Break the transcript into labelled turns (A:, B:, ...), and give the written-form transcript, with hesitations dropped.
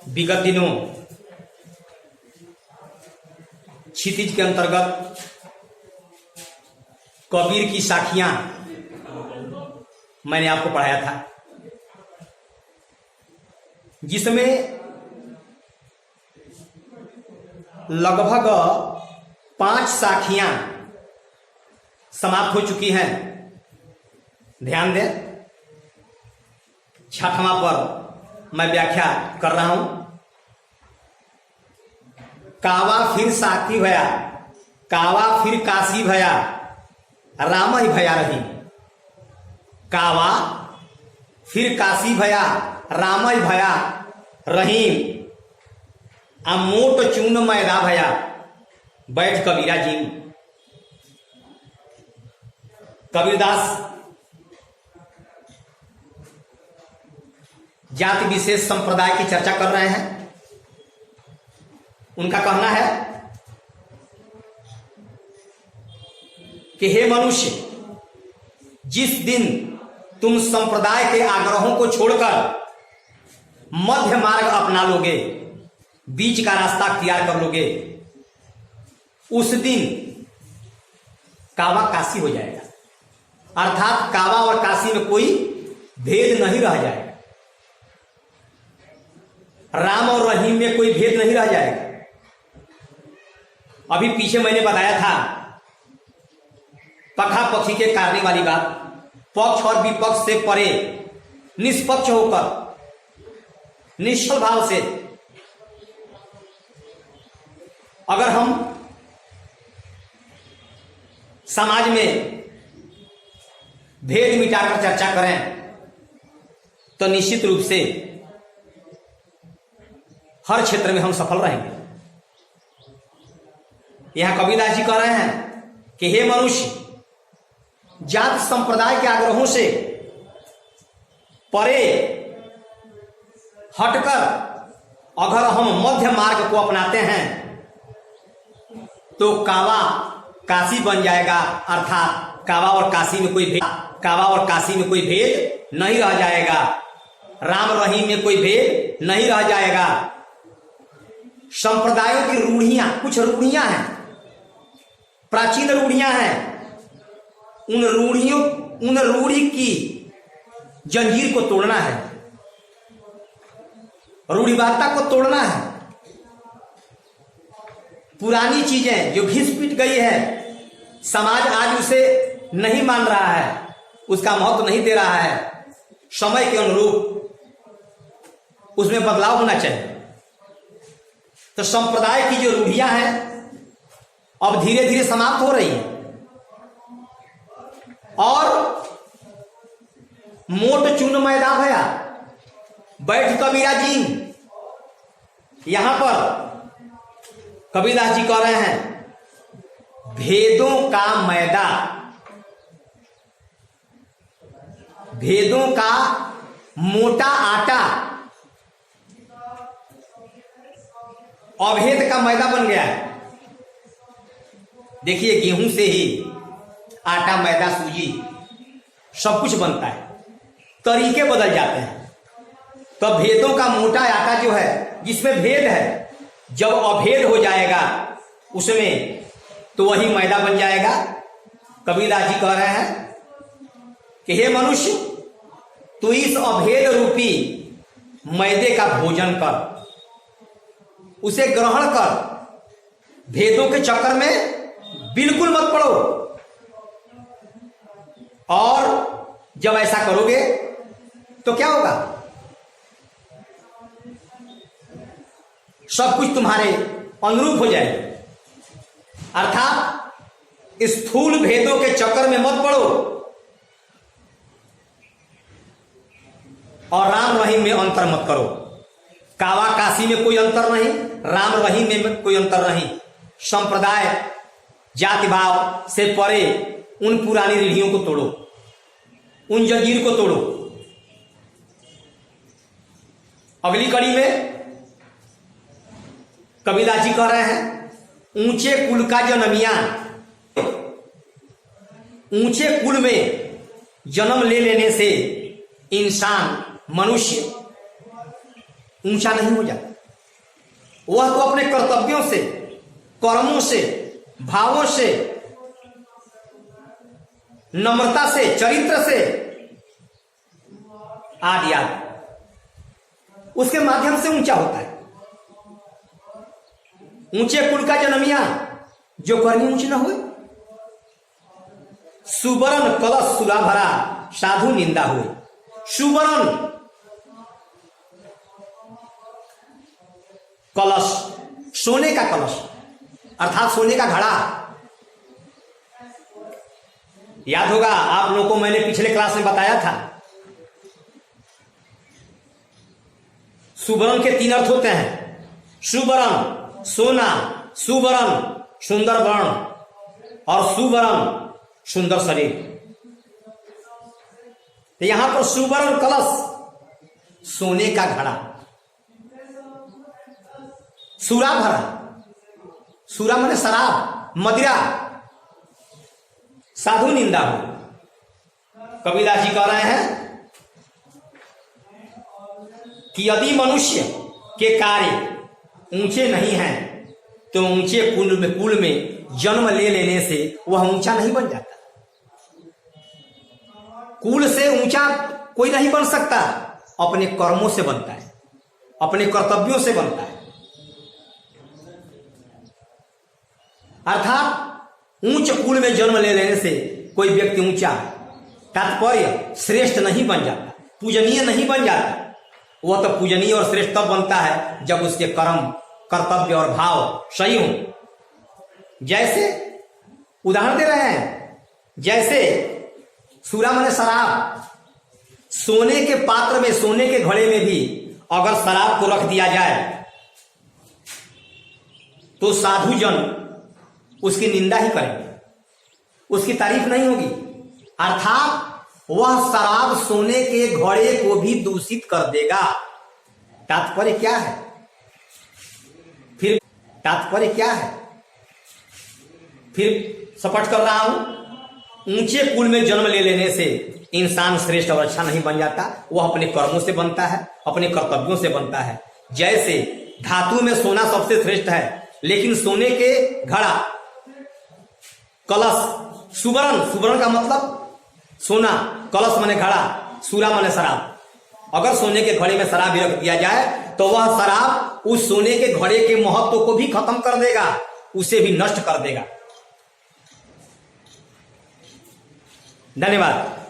A: विगत दिनों क्षितिज के अंतर्गत कबीर की साखियां मैंने आपको पढ़ाया था, जिसमें लगभग 5 साखियां समाप्त हो चुकी हैं। ध्यान दें, 6वां पर मैं व्याख्या कर रहा हूं। कावा फिर साखी भया, कावा फिर काशी भया, राम ही भया रही। कावा फिर काशी भया, राम ही भया रहीम। मोट चून मैदा भया, बैठ कबीरा जी। कबीरदास जाति विशेष संप्रदाय की चर्चा कर रहे हैं। उनका कहना है कि हे मनुष्य, जिस दिन तुम संप्रदाय के आग्रहों को छोड़कर मध्य मार्ग अपना लोगे, बीच का रास्ता अख्तियार कर लोगे, उस दिन कावा काशी हो जाएगा। अर्थात कावा और काशी में कोई भेद नहीं रह जाएगा, राम और रहीम में कोई भेद नहीं रह जाएगा। अभी पीछे मैंने बताया था पखा पखी के काटने वाली बात, पक्ष और विपक्ष से परे निष्पक्ष होकर निश्चल भाव से अगर हम समाज में भेद मिटाकर चर्चा करें तो निश्चित रूप से हर क्षेत्र में हम सफल रहेंगे। यहां कबीरदास जी कह रहे हैं कि हे मनुष्य, जात संप्रदाय के आग्रहों से परे हटकर अगर हम मध्य मार्ग को अपनाते हैं तो कावा काशी बन जाएगा। अर्थात कावा और काशी में कोई भेद नहीं रह जाएगा, राम रहीम में कोई भेद नहीं रह जाएगा। संप्रदायों की रूढ़ियां, कुछ रूढ़ियां हैं, प्राचीन रूढ़ियां हैं। उन रूढ़ी की जंजीर को तोड़ना है, रूढ़िवादिता को तोड़ना है। पुरानी चीजें जो घिस पिट गई है, समाज आज उसे नहीं मान रहा है, उसका महत्व नहीं दे रहा है। समय के अनुरूप उसमें बदलाव होना चाहिए। तो संप्रदाय की जो रूढ़ियां हैं अब धीरे धीरे समाप्त हो रही हैं और मोट चून मैदा भया, बैठ कबीरा जी। यहां पर कबीरदास जी कह रहे हैं भेदों का मैदा, भेदों का मोटा आटा अभेद का मैदा बन गया है। देखिए, गेहूं से ही आटा, मैदा, सूजी सब कुछ बनता है, तरीके बदल जाते हैं। तो भेदों का मोटा आटा जो है, जिसमें भेद है, जब अभेद हो जाएगा उसमें तो वही मैदा बन जाएगा। कबीरदास जी कह रहे हैं कि हे मनुष्य, तू इस अभेद रूपी मैदे का भोजन कर, उसे ग्रहण कर, भेदों के चक्कर में बिल्कुल मत पड़ो। और जब ऐसा करोगे तो क्या होगा? सब कुछ तुम्हारे अनुरूप हो जाएगा। अर्थात स्थूल भेदों के चक्कर में मत पड़ो और राम रहीम में अंतर मत करो। कावा काशी में कोई अंतर नहीं, राम रहीम में कोई अंतर नहीं। संप्रदाय जाति भाव से परे उन पुरानी रूढ़ियों को तोड़ो, उन जंजीर को तोड़ो। अगली कड़ी में कबीरदास जी कह रहे हैं ऊंचे कुल का जन्मिया, ऊंचे कुल में जन्म ले लेने से इंसान मनुष्य ऊंचा नहीं हो जाता। वह तो अपने कर्तव्यों से, कर्मों से, भावों से, नम्रता से, चरित्र से आदि आदि उसके माध्यम से ऊंचा होता है। ऊंचे कुल का जन्मिया जो कर्मी ऊंच न हुए। सुवर्ण कलश सुला भरा साधु निंदा हुए। सुवर्ण कलश, सोने का कलश अर्थात सोने का घड़ा। याद होगा आप लोगों को मैंने पिछले क्लास में बताया था, सुवर्ण के 3 अर्थ होते हैं। सुवर्ण सोना, सुवर्ण सुंदर वर्ण और सुवर्ण सुंदर शरीर। तो यहां पर सुवर्ण कलश सोने का घड़ा, सुरा भरा, सुरा माने शराब, मदिरा, साधु निंदा हो। कबीरदास जी कह रहे हैं कि यदि मनुष्य के कार्य ऊंचे नहीं हैं तो ऊंचे कुल में जन्म ले लेने से वह ऊंचा नहीं बन जाता। कुल से ऊंचा कोई नहीं बन सकता, अपने कर्मों से बनता है, अपने कर्तव्यों से बनता है। अर्थात ऊंच कुल में जन्म ले लेने से कोई व्यक्ति ऊंचा, तात्पर्य श्रेष्ठ नहीं बन जाता, पूजनीय नहीं बन जाता। वह तो पूजनीय और श्रेष्ठ तब बनता है जब उसके कर्म, कर्तव्य और भाव सही हों। जैसे उदाहरण दे रहे हैं, जैसे सूरा माने शराब, सोने के पात्र में, सोने के घड़े में भी अगर शराब को रख दिया जाए तो साधु जन उसकी निंदा ही करेंगे, उसकी तारीफ नहीं होगी। अर्थात वह शराब सोने के घड़े को भी दूषित कर देगा। तात्पर्य क्या है? फिर तात्पर्य क्या है? फिर स्पष्ट कर रहा हूं, ऊंचे कुल में जन्म ले लेने से इंसान श्रेष्ठ और अच्छा नहीं बन जाता। वह अपने कर्मों से बनता है, अपने कर्तव्यों से बनता है। जैसे धातु में सोना सबसे श्रेष्ठ है, लेकिन सोने के घड़ा, कलश, सुवर्ण, सुवर्ण का मतलब सोना, कलश माने घड़ा, सूरा माने शराब। अगर सोने के घड़े में शराब भी रख दिया जाए तो वह शराब उस सोने के घड़े के महत्व को भी खत्म कर देगा, उसे भी नष्ट कर देगा। धन्यवाद।